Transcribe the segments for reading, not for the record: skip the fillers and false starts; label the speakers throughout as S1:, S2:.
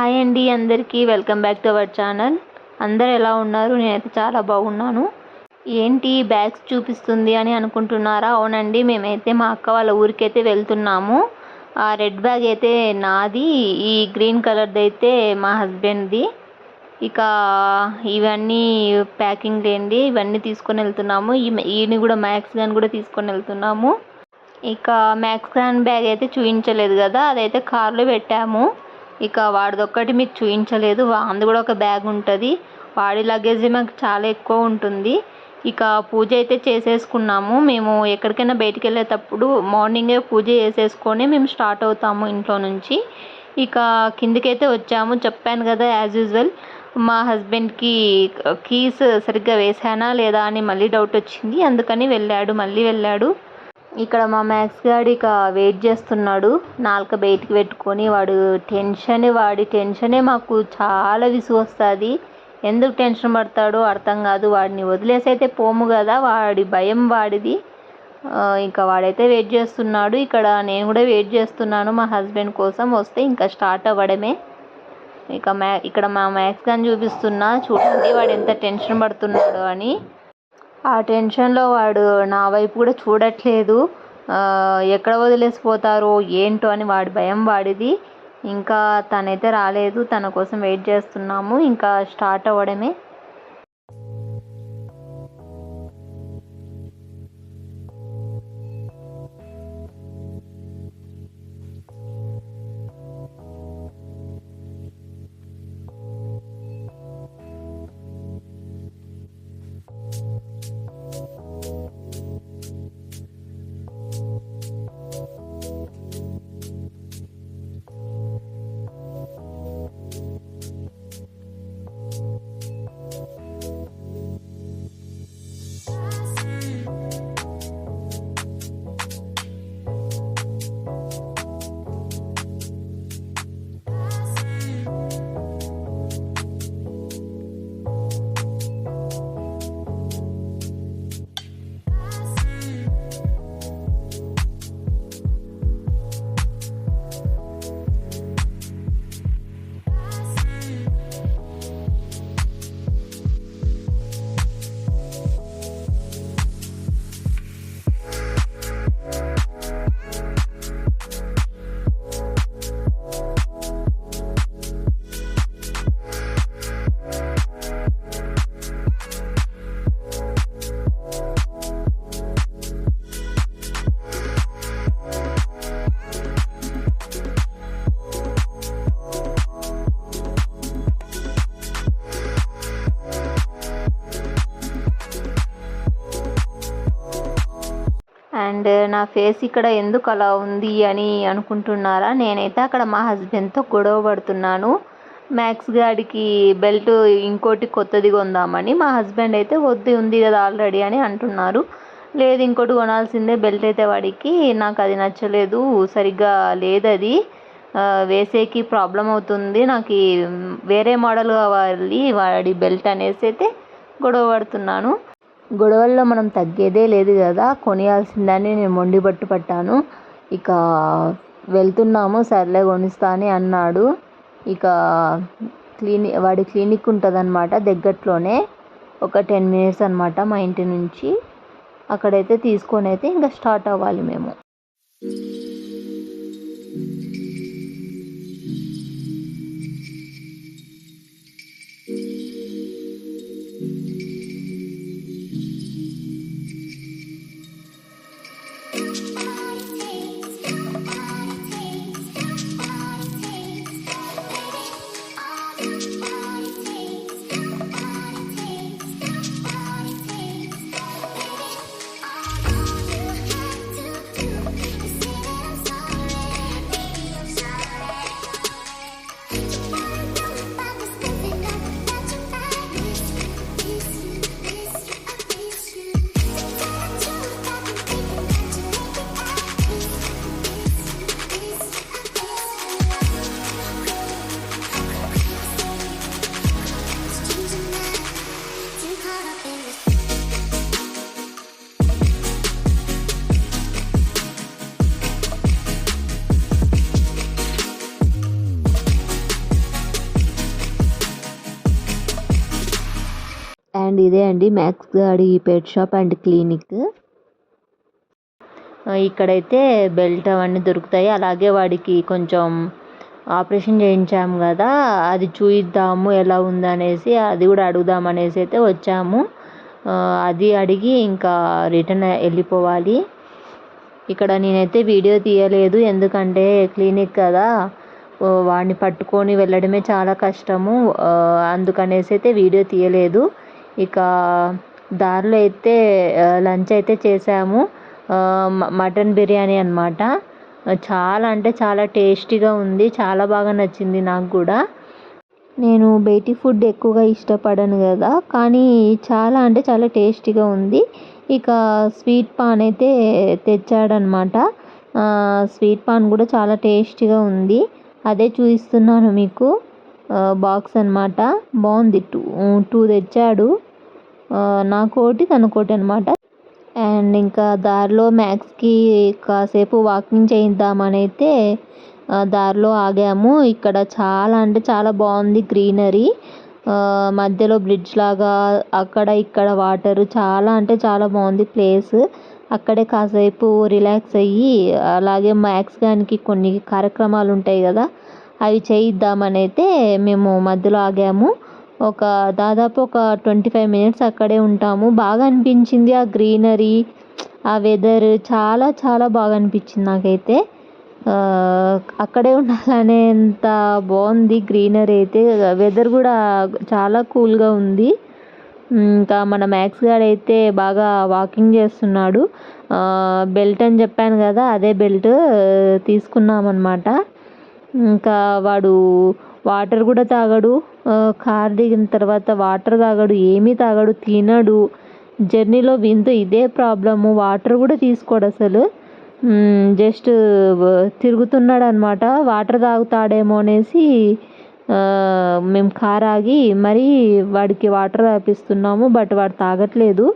S1: Hi అండి అందరికీ welcome back to our channel. అందరు ఎలా ఉన్నారు? నేనైతే చాలా బాగున్నాను. ఏంటి బ్యాగ్స్ చూపిస్తుంది అని అనుకుంటున్నారా? అవునండి, మేమైతే మా అక్క వాళ్ళ ఊరికైతే వెళ్తున్నాము. ఆ రెడ్ బ్యాగ్ అయితే నాది, ఈ గ్రీన్ కలర్ది అయితే మా హస్బెండ్ది. ఇక ఇవన్నీ ప్యాకింగ్ లేండి, ఇవన్నీ తీసుకొని వెళ్తున్నాము. ఈయన కూడా మ్యాక్స్ గాన్ కూడా తీసుకొని వెళ్తున్నాము. ఇక మ్యాక్స్ గాన్ బ్యాగ్ అయితే చూపించలేదు కదా, అదైతే కార్లో పెట్టాము. ఇక వాడిదొక్కటి మీకు చూపించలేదు, వాంది కూడా ఒక బ్యాగ్ ఉంటుంది. వాడి లగేజ్ మాకు చాలా ఎక్కువ ఉంటుంది. ఇక పూజ అయితే చేసేసుకున్నాము. మేము ఎక్కడికైనా బయటికి వెళ్ళేటప్పుడు మార్నింగే పూజ చేసేసుకొని మేము స్టార్ట్ అవుతాము ఇంట్లో నుంచి. ఇక కిందికైతే వచ్చాము. చెప్పాను కదా, యాజ్ యూజువల్ మా హస్బెండ్కి కీస్ సరిగ్గా వేసానా లేదా అని మళ్ళీ డౌట్ వచ్చింది. అందుకని మళ్ళీ వెళ్ళాడు. ఇక్కడ మా మ్యాక్స్ గాడు ఇక వెయిట్ చేస్తున్నాడు, నాలుక బయటికి పెట్టుకొని. వాడి టెన్షనే మాకు చాలా విసుగు వస్తుంది. ఎందుకు టెన్షన్ పడతాడో అర్థం కాదు. వాడిని వదిలేసి అయితే పోము కదా, వాడి భయం వాడిది. ఇంకా వాడైతే వెయిట్ చేస్తున్నాడు. ఇక్కడ నేను కూడా వెయిట్ చేస్తున్నాను మా హస్బెండ్ కోసం. వస్తే ఇంకా స్టార్ట్ అవ్వడమే. ఇక్కడ మా మ్యాక్స్ గాని చూపిస్తున్నా, చూడండి వాడు ఎంత టెన్షన్ పడుతున్నాడో అని. ఆ టెన్షన్లో వాడు నా వైపు కూడా చూడట్లేదు. ఎక్కడ వదిలేసిపోతారో ఏంటో అని వాడి భయం వాడిది. ఇంకా తనైతే రాలేదు, తన కోసం వెయిట్ చేస్తున్నాము. ఇంకా స్టార్ట్ అవ్వడమే. అండ్ నా ఫేస్ ఇక్కడ ఎందుకు అలా ఉంది అని అనుకుంటున్నారా? నేనైతే అక్కడ మా హస్బెండ్తో గొడవ పడుతున్నాను. మ్యాక్స్ గాడికి బెల్ట్ ఇంకోటి కొత్తది కొందామని. మా హస్బెండ్ అయితే వద్దు, ఉంది కదా ఆల్రెడీ అని అంటున్నారు. లేదు, ఇంకోటి కొనాల్సిందే బెల్ట్ అయితే వాడికి. నాకు అది నచ్చలేదు, సరిగ్గా లేదు, అది వేసేకి ప్రాబ్లం అవుతుంది, నాకు వేరే మోడల్ కావాలి వాడి బెల్ట్ అనేసి అయితే గొడవ పడుతున్నాను. గొడవల్లో మనం తగ్గేదే లేదు కదా, కొనియాల్సిందని నేను మొండి పట్టాను. ఇక వెళ్తున్నాము, సర్లే కొనిస్తా అని అన్నాడు. ఇక వాడి క్లినిక్ ఉంటుందన్నమాట దగ్గరలోనే, ఒక 10 minutes అనమాట మా ఇంటి నుంచి. అక్కడైతే తీసుకొని అయితే ఇంకా స్టార్ట్ అవ్వాలి మేము. అండ్ ఇదే అండి మ్యాక్స్ గాడి పెట్ షాప్ అండ్ క్లినిక్. ఇక్కడైతే బెల్ట్ అవన్నీ దొరుకుతాయి. అలాగే వాడికి కొంచెం ఆపరేషన్ చేయించాము కదా, అది చూయిద్దాము ఎలా ఉందనేసి, అది కూడా అడుగుదామనేసి అయితే వచ్చాము. అది అడిగి ఇంకా రిటర్న్ వెళ్ళిపోవాలి. ఇక్కడ నేనైతే వీడియో తీయలేదు, ఎందుకంటే క్లినిక్ కదా, వాడిని పట్టుకొని వెళ్ళడమే చాలా కష్టము. అందుకనేసి అయితే వీడియో తీయలేదు. ఇక దారిలో అయితే లంచ్ అయితే చేసాము. మటన్ బిర్యానీ అన్నమాట. చాలా అంటే చాలా టేస్టీగా ఉంది, చాలా బాగా నచ్చింది నాకు కూడా. నేను బయటి ఫుడ్ ఎక్కువగా ఇష్టపడను కదా, కానీ చాలా అంటే చాలా టేస్టీగా ఉంది. ఇక స్వీట్ పాన్ అయితే తెచ్చాడనమాట. స్వీట్ పాన్ కూడా చాలా టేస్టీగా ఉంది. అదే చూపిస్తున్నాను మీకు. బాక్స్ అనమాట, బాగుంది. టూ తెచ్చాడు, నాకోటి తనకోటి అనమాట. అండ్ ఇంకా దారిలో మ్యాక్స్కి కాసేపు వాకింగ్ చేయిద్దామని అయితే దారిలో ఆగాము. ఇక్కడ చాలా అంటే చాలా బాగుంది గ్రీనరీ. మధ్యలో బ్రిడ్జ్ లాగా అక్కడ ఇక్కడ వాటర్, చాలా అంటే చాలా బాగుంది ప్లేస్. అక్కడే కాసేపు రిలాక్స్ అయ్యి, అలాగే మ్యాక్స్ గానికి కొన్ని కార్యక్రమాలు ఉంటాయి కదా, అవి చేయిద్దామని అయితే మేము మధ్యలో ఆగాము. దాదాపు ఒక 25 మినిట్స్ అక్కడే ఉంటాము. బాగా అనిపించింది ఆ గ్రీనరీ, ఆ వెదర్ చాలా చాలా బాగా అనిపించింది నాకైతే. అక్కడే ఉండాలనేంత బాగుంది గ్రీనరీ అయితే. వెదర్ కూడా చాలా కూల్గా ఉంది. ఇంకా మన మ్యాక్స్ గాడు అయితే బాగా వాకింగ్ చేస్తున్నాడు. బెల్ట్ అని చెప్పాను కదా, అదే బెల్ట్ తీసుకున్నామన్నమాట. ఇంకా వాడు వాటర్ కూడా తాగడు. కార్ దిగిన తర్వాత వాటర్ తాగడు, ఏమీ తాగడు, తినడు. జర్నీలో వింతో ఇదే ప్రాబ్లము, వాటర్ కూడా తీసుకోడు అసలు. జస్ట్ తిరుగుతున్నాడు అనమాట. వాటర్ తాగుతాడేమో అనేసి మేము కార్ ఆగి మరీ వాడికి వాటర్ తాపిస్తున్నాము, బట్ వాడు తాగట్లేదు.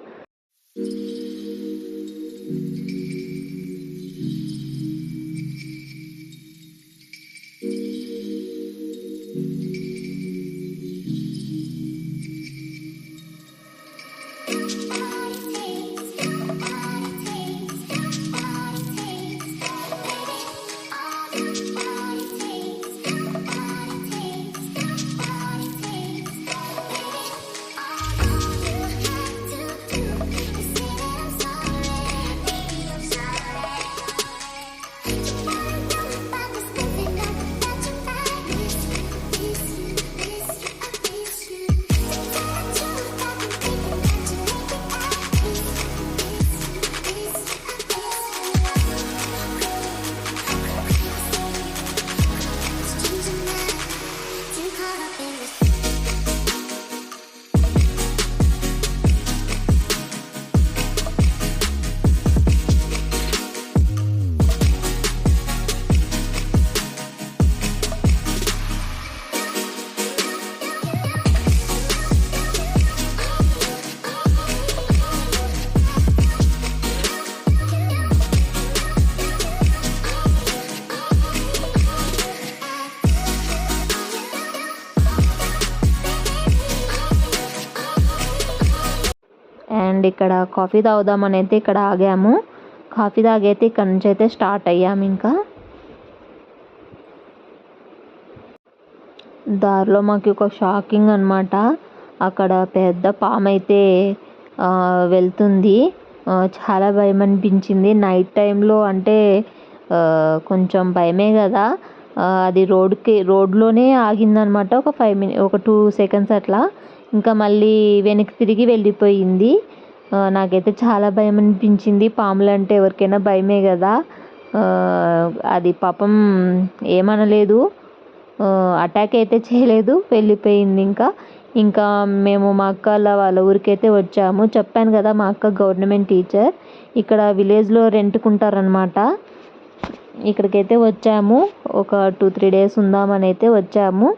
S1: అండ్ ఇక్కడ కాఫీ తాగుదామని అయితే ఇక్కడ ఆగాము. కాఫీ తాగైతే ఇక్కడ నుంచి అయితే స్టార్ట్ అయ్యాము. ఇంకా దారిలో మాకు ఒక షాకింగ్ అనమాట. అక్కడ పెద్ద పాము అయితే వెళ్తుంది. చాలా భయం అనిపించింది. నైట్ టైంలో అంటే కొంచెం భయమే కదా. అది రోడ్లోనే ఆగిందనమాట. ఒక 2 సెకండ్స్ అట్లా, ఇంకా మళ్ళీ వెనక్కి తిరిగి వెళ్ళిపోయింది. నాకైతే చాలా భయం అనిపించింది. పాములు అంటే ఎవరికైనా భయమే కదా. అది పాపం ఏమనలేదు, అటాక్ అయితే చేయలేదు, వెళ్ళిపోయింది. ఇంకా మేము మా అక్క వాళ్ళ ఊరికైతే వచ్చాము. చెప్పాను కదా మా అక్క గవర్నమెంట్ టీచర్. ఇక్కడ విలేజ్లో రెంట్కుంటారనమాట. ఇక్కడికైతే వచ్చాము. ఒక 2-3 డేస్ ఉందామని అయితే వచ్చాము.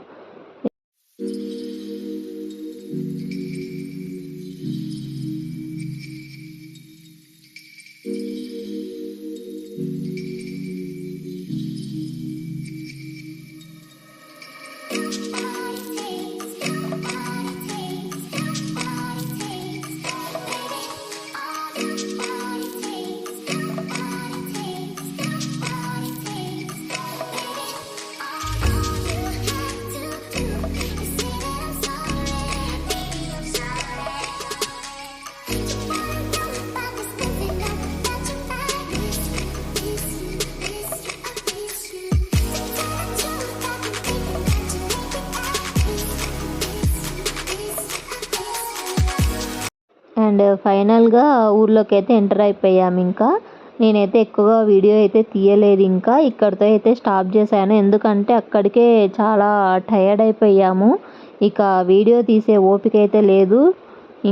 S1: అండ్ ఫైనల్గా ఊర్లోకి అయితే ఎంటర్ అయిపోయాము. ఇంకా నేనైతే ఎక్కువగా వీడియో అయితే తీయలేదు, ఇంకా ఇక్కడితో అయితే స్టాప్ చేశాను. ఎందుకంటే అక్కడికే చాలా టయర్డ్ అయిపోయాము, ఇక వీడియో తీసే ఓపిక అయితే లేదు.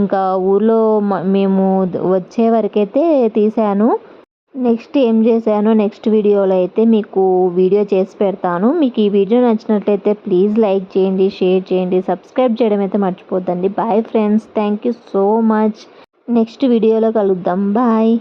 S1: ఇంకా ఊర్లో మేము వచ్చే వరకైతే తీశాను. నెక్స్ట్ ఏం చేశాను నెక్స్ట్ వీడియోలో అయితే మీకు వీడియో చేసి పెడతాను. మీకు ఈ వీడియో నచ్చినట్లయితే ప్లీజ్ లైక్ చేయండి, షేర్ చేయండి, సబ్స్క్రైబ్ చేయడం అయితే మర్చిపోద్దండి. Bye friends, thank you so much. Next వీడియోలో కలుద్దాం. బాయ్.